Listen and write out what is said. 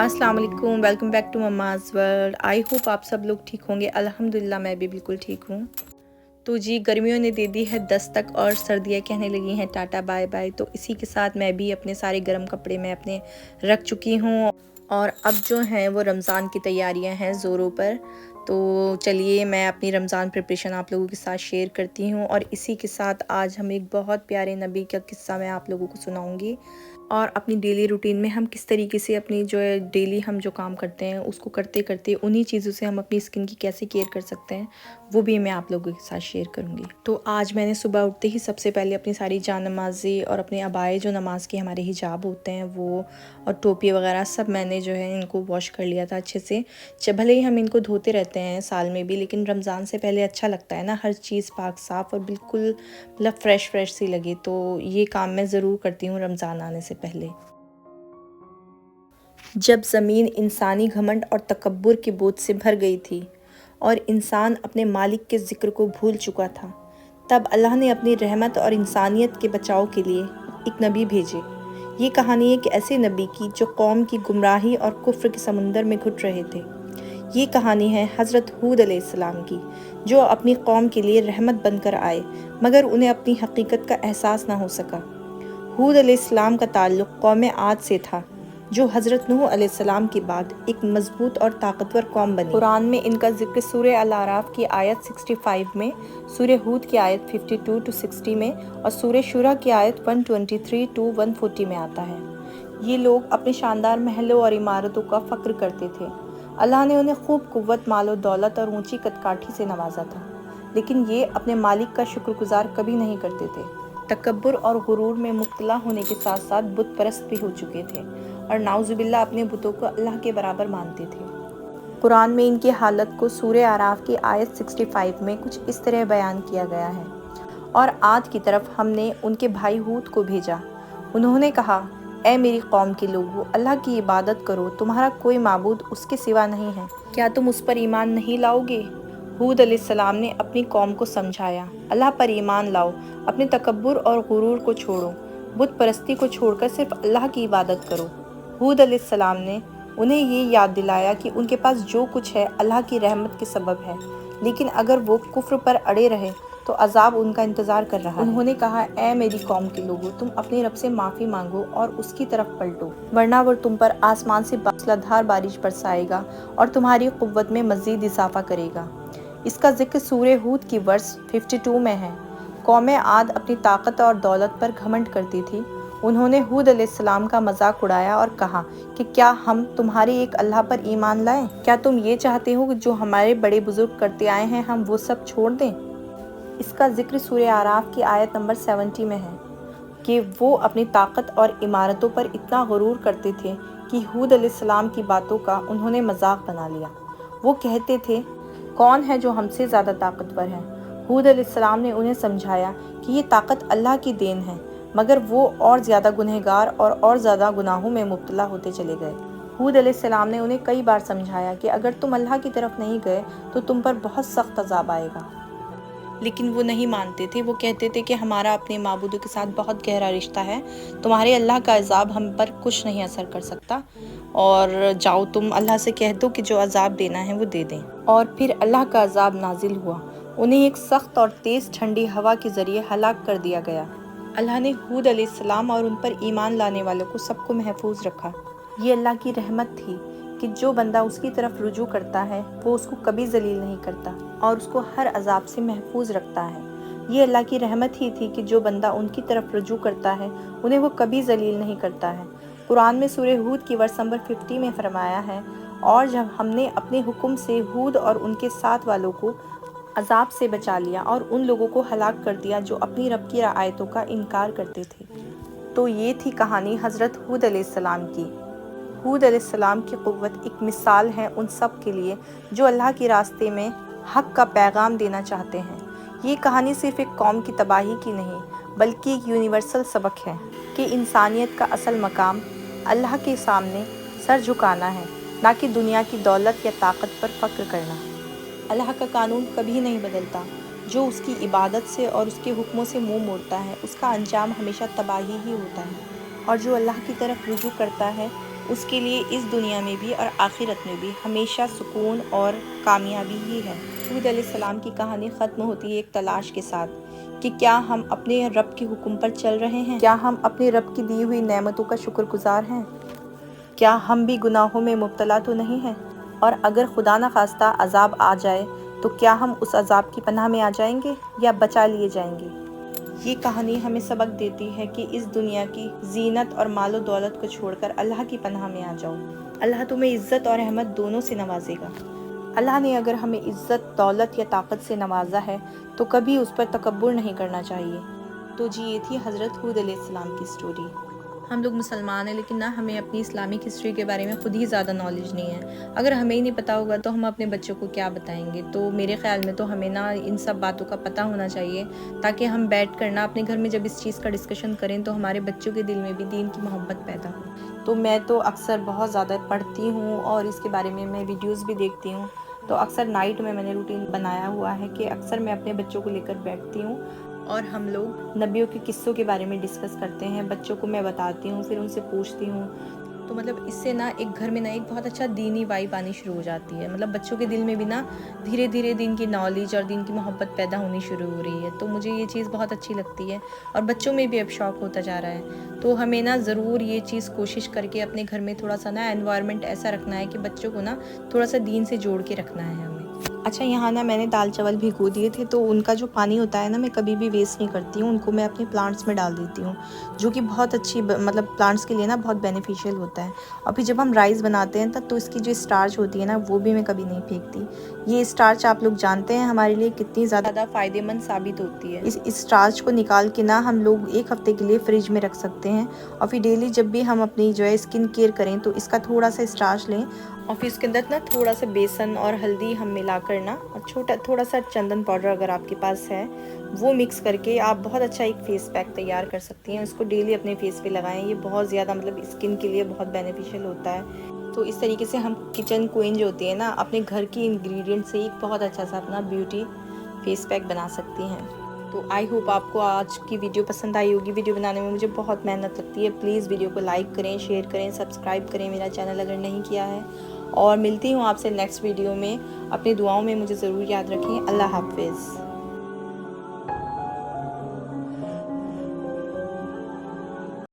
अस्सलाम वालेकुम, welcome back to Mamma's World. I hope आप सब लोग ठीक होंगे। अल्हम्दुलिल्लाह मैं भी बिल्कुल ठीक हूँ। तो जी गर्मियों ने दे दी है दस्तक और सर्दियाँ कहने लगी हैं टाटा बाय बाय। तो इसी के साथ मैं भी अपने सारे गर्म कपड़े मैं अपने रख चुकी हूँ और अब जो हैं वो रमज़ान की तैयारियां हैं ज़ोरों पर। तो चलिए मैं अपनी रमज़ान प्रिपरेशन आप लोगों के साथ शेयर करती हूँ और इसी के साथ आज हम एक बहुत प्यारे नबी का किस्सा मैं आप लोगों को सुनाऊंगी और अपनी डेली रूटीन में हम किस तरीके से अपनी जो है डेली हम जो काम करते हैं उसको करते करते उन्हीं चीज़ों से हम अपनी स्किन की कैसे केयर कर सकते हैं वो भी मैं आप लोगों के साथ शेयर करूँगी। तो आज मैंने सुबह उठते ही सबसे पहले अपनी सारी जान नमाज़ी और अपने अबाए जो नमाज के हमारे हिजाब होते हैं वो और टोपी वगैरह सब मैंने जो है इनको वॉश कर लिया था अच्छे से। भले ही हम इनको धोते रहते हैं साल में भी, लेकिन रमज़ान से पहले अच्छा लगता है ना हर चीज़ पाक साफ़ और बिल्कुल मतलब फ्रेश सी लगे। तो ये काम मैं ज़रूर करती हूँ रमज़ान आने से पहले। जब ज़मीन इंसानी घमंड और तकब्बुर के बोझ से भर गई थी और इंसान अपने मालिक के ज़िक्र को भूल चुका था, तब अल्लाह ने अपनी रहमत और इंसानियत के बचाव के लिए एक नबी भेजे। ये कहानी एक ऐसे नबी की जो कौम की गुमराही और कुफ्र के समुंदर में घुट रहे थे। ये कहानी है हज़रत हूद अलैहिस्सलाम की, जो अपनी कौम के लिए रहमत बनकर आए मगर उन्हें अपनी हकीकत का एहसास ना हो सका। हूद अलैहिस्सलाम का ताल्लुक़ कौम आद से था, जो हज़रत नूह अलैहिस्सलाम के बाद एक मजबूत और ताकतवर कौम बनी। कुरान में इनका जिक्र सूरह अल-आराफ की आयत 65 में, सूरह हूद की आयत 52 to 60 में और सूरह शुरा की आयत 123 to 140 में आता है। ये लोग अपने शानदार महलों और इमारतों का फ़ख्र करते थे। अल्लाह ने उन्हें खूब कुव्वत, मालो दौलत और ऊंची कदकाठी से नवाजा था, लेकिन ये अपने मालिक का शुक्रगुजार कभी नहीं करते थे। तकब्बुर और गुरूर में मुब्तला होने के साथ साथ बुत परस्त भी हो चुके थे और नाउजुबिल्लाह अपने बुतों को अल्लाह के बराबर मानते थे। कुरान में इनकी हालत को सूरह आराफ की आयत 65 में कुछ इस तरह बयान किया गया है। और आद की तरफ हमने उनके भाई हूद को भेजा। उन्होंने कहा, ए मेरी कौम के लोगों, अल्लाह की इबादत करो, तुम्हारा कोई माबूद उसके सिवा नहीं है। क्या तुम उस पर ईमान नहीं लाओगे? हूद अलैहिस्सलाम ने अपनी कौम को समझाया, अल्लाह पर ईमान लाओ, अपने तकब्बुर और गुरूर को छोड़ो, बुत परस्ती को छोड़कर सिर्फ अल्लाह की इबादत करो। हूद अलैहिस्सलाम ने उन्हें ये याद दिलाया कि उनके पास जो कुछ है अल्लाह की रहमत के सबब है, लेकिन अगर वो कुफ्र पर अड़े रहे तो अजाब उनका इंतज़ार कर रहा है। उन्होंने कहा, ए मेरी कौम के लोगों, तुम अपने रब से माफ़ी मांगो और उसकी तरफ पलटो, वरना वो तुम पर आसमान से मूसलाधार बारिश बरसाएगा और तुम्हारी कुव्वत में मज़ीद इजाफा करेगा। इसका जिक्र सूरह हूद की वर्स 52 में है। कौम आद अपनी ताकत और दौलत पर घमंड करती थी। उन्होंने हूद अलैहिस्सलाम का मजाक उड़ाया और कहा कि क्या हम तुम्हारे एक अल्लाह पर ईमान लाएं? क्या तुम ये चाहते हो कि जो हमारे बड़े बुजुर्ग करते आए हैं हम वो सब छोड़ दें? इसका जिक्र सूरह आराफ की आयत नंबर 70 में है कि वो अपनी ताकत और इमारतों पर इतना गुरूर करते थे कि हूद अलैहिस्सलाम की बातों का उन्होंने मजाक बना लिया। वो कहते थे, कौन है जो हमसे ज़्यादा ताकतवर है? हूद अलैहिस्सलाम ने उन्हें समझाया कि ये ताकत अल्लाह की देन है, मगर वो और ज़्यादा गुनहगार और ज़्यादा गुनाहों में मुब्तला होते चले गए। हूद अलैहिस्सलाम ने उन्हें कई बार समझाया कि अगर तुम अल्लाह की तरफ नहीं गए तो तुम पर बहुत सख्त अजाब आएगा, लेकिन वो नहीं मानते थे। वो कहते थे कि हमारा अपने माबूदों के साथ बहुत गहरा रिश्ता है, तुम्हारे अल्लाह का अजाब हम पर कुछ नहीं असर कर सकता, और जाओ तुम अल्लाह से कह दो कि जो अजाब देना है वो दे दें। और फिर अल्लाह का अजाब नाजिल हुआ, उन्हें एक सख्त और तेज़ ठंडी हवा के ज़रिए हलाक कर दिया गया। अल्लाह ने हूद अलैहिस्सलाम और उन पर ईमान लाने वालों को सबको महफूज रखा। ये अल्लाह की रहमत थी कि जो बंदा उसकी तरफ रुजू करता है वो उसको कभी जलील नहीं करता और उसको हर अजाब से महफूज रखता है। ये अल्लाह की रहमत ही थी कि जो बंदा उनकी तरफ रुजू करता है उन्हें वो कभी जलील नहीं करता है। कुरान में सूरह हूद की वर्स नंबर 50 में फरमाया है, और जब हमने अपने हुक्म से हूद और उनके साथ वालों को अजाब से बचा लिया और उन लोगों को हलाक कर दिया जो अपनी रब की आयतों का इनकार करते थे। तो ये थी कहानी हज़रत हूद अलैहिस्सलाम की। हूद अलैहिस्सलाम की क़ुव्वत एक मिसाल है उन सब के लिए जो अल्लाह के रास्ते में हक़ का पैगाम देना चाहते हैं। ये कहानी सिर्फ़ एक कौम की तबाही की नहीं, बल्कि एक यूनिवर्सल सबक है कि इंसानियत का असल मकाम अल्लाह के सामने सर झुकाना है, ना कि दुनिया की दौलत या ताकत पर फ़ख्र करना। अल्लाह का कानून कभी नहीं बदलता। जो उसकी इबादत से और उसके हुक्मों से मुंह मोड़ता है उसका अंजाम हमेशा तबाही ही होता है, और जो अल्लाह की तरफ रुजू करता है اس کے لیے اس دنیا میں بھی اور آخرت میں بھی ہمیشہ سکون اور کامیابی ہی ہے۔ حود علیہ السلام کی کہانی ختم ہوتی ہے ایک تلاش کے ساتھ کہ کیا ہم اپنے رب کے حکم پر چل رہے ہیں؟ کیا ہم اپنے رب کی دی ہوئی نعمتوں کا شکر گزار ہیں؟ کیا ہم بھی گناہوں میں مبتلا تو نہیں ہیں؟ اور اگر خدا نخواستہ عذاب آ جائے تو کیا ہم اس عذاب کی پناہ میں آ جائیں گے یا بچا لیے جائیں گے؟ یہ کہانی ہمیں سبق دیتی ہے کہ اس دنیا کی زینت اور مال و دولت کو چھوڑ کر اللہ کی پناہ میں آ جاؤ۔ اللہ تمہیں عزت اور رحمت دونوں سے نوازے گا۔ اللہ نے اگر ہمیں عزت، دولت یا طاقت سے نوازا ہے تو کبھی اس پر تکبر نہیں کرنا چاہیے۔ تو جی یہ تھی حضرت حود علیہ السلام کی سٹوری۔ ہم لوگ مسلمان ہیں لیکن نہ ہمیں اپنی اسلامک ہسٹری کے بارے میں خود ہی زیادہ نالج نہیں ہے۔ اگر ہمیں ہی نہیں پتہ ہوگا تو ہم اپنے بچوں کو کیا بتائیں گے؟ تو میرے خیال میں تو ہمیں نا ان سب باتوں کا پتہ ہونا چاہیے تاکہ ہم بیٹھ کر نا اپنے گھر میں جب اس چیز کا ڈسکشن کریں تو ہمارے بچوں کے دل میں بھی دین کی محبت پیدا ہو۔ تو میں تو اکثر بہت زیادہ پڑھتی ہوں اور اس کے بارے میں ویڈیوز بھی دیکھتی ہوں۔ تو اکثر نائٹ میں نے روٹین بنایا ہوا ہے کہ اکثر میں اپنے بچوں کو لے کر بیٹھتی ہوں اور ہم لوگ نبیوں کے قصوں کے بارے میں ڈسکس کرتے ہیں۔ بچوں کو میں بتاتی ہوں، پھر ان سے پوچھتی ہوں۔ تو مطلب اس سے نا ایک گھر میں نا ایک بہت اچھا دینی وائب آنی شروع ہو جاتی ہے۔ مطلب بچوں کے دل میں بھی نا دھیرے دھیرے دین کی نالج اور دین کی محبت پیدا ہونی شروع ہو رہی ہے۔ تو مجھے یہ چیز بہت اچھی لگتی ہے اور بچوں میں بھی اب شوق ہوتا جا رہا ہے۔ تو ہمیں نا ضرور یہ چیز کوشش کر کے اپنے گھر میں تھوڑا سا نا انوائرمنٹ ایسا رکھنا ہے کہ بچوں کو نا تھوڑا سا دین سے جوڑ کے رکھنا ہے ہمیں۔ اچھا یہاں نا میں نے دال چاول بھگو دیے تھے تو ان کا جو پانی ہوتا ہے نا میں کبھی بھی ویسٹ نہیں کرتی ہوں، ان کو میں اپنے پلانٹس میں ڈال دیتی ہوں، جو کہ بہت اچھی مطلب پلانٹس کے لیے نا بہت بینیفیشیل ہوتا ہے۔ اور پھر جب ہم رائس بناتے ہیں تب تو اس کی جو اسٹارچ ہوتی ہے نا وہ بھی میں کبھی نہیں پھینکتی۔ یہ اسٹارچ آپ لوگ جانتے ہیں ہمارے لیے کتنی زیادہ فائدہ مند ثابت ہوتی ہے۔ اس اسٹارچ کو نکال کے نا ہم لوگ ایک ہفتے کے لیے فریج میں رکھ سکتے ہیں اور پھر ڈیلی جب بھی ہم اپنی جو ہے اسکن کیئر کریں تو اس کا تھوڑا سا اسٹارچ لیں اور پھر اس کے اندر نا تھوڑا سا بیسن اور ہلدی ہم ملا کر نا اور تھوڑا سا چندن پاؤڈر اگر آپ کے پاس ہے وہ مکس کر کے آپ بہت اچھا ایک فیس پیک تیار کر سکتی ہیں۔ اس کو ڈیلی اپنے فیس پہ لگائیں، یہ بہت زیادہ مطلب اسکن کے لیے بہت بینیفیشیل ہوتا ہے۔ تو اس طریقے سے ہم کچن کوئن جو ہوتی ہے نا اپنے گھر کی انگریڈینٹ سے ایک بہت اچھا سا اپنا بیوٹی فیس پیک بنا سکتی ہیں۔ تو آئی ہوپ آپ کو آج کی ویڈیو پسند آئی ہوگی۔ ویڈیو بنانے میں مجھے بہت محنت لگتی ہے۔ پلیز ویڈیو کو لائک کریں، شیئر کریں، سبسکرائب کریں میرا چینل اگر نہیں کیا ہے، اور ملتی ہوں آپ سے نیکسٹ ویڈیو میں۔ اپنی دعاؤں میں مجھے ضرور یاد رکھیں۔ اللہ حافظ۔